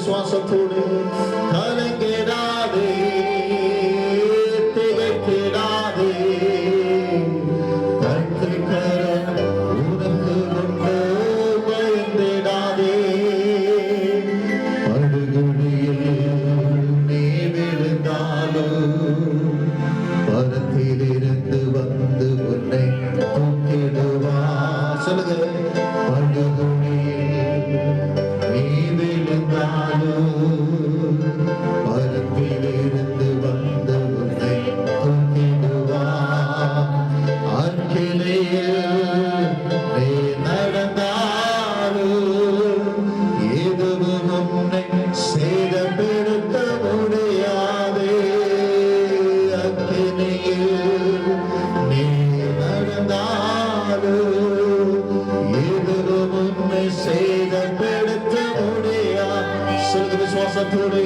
விசுவாசத்தோடு கலங்கிடாதே, திகைத்திடாதே. கர்த்தர் உனக்கு உண்டு, பயந்திடாதே. படுகுழியில் நீ விழுந்தாலும் பரத்திலிருந்து வந்து உன்னை தூக்கிடுவா. சொல்லுங்க. படுகுழியில் நீ விழுந்தாலும் பரத்திலிருந்து வந்து உன்னை தூக்கிடுவா. அக்கினியில் நீ நடந்தாலும் எதுவும் உன்னை சேதப்படுத்த முடியாதே. அக்கினியில் நீ நடந்தாலும் எதுவும் உன்னை சேதப்படுத்த முடியாது. சொல்லுங்க விசுவாசத்தோடு.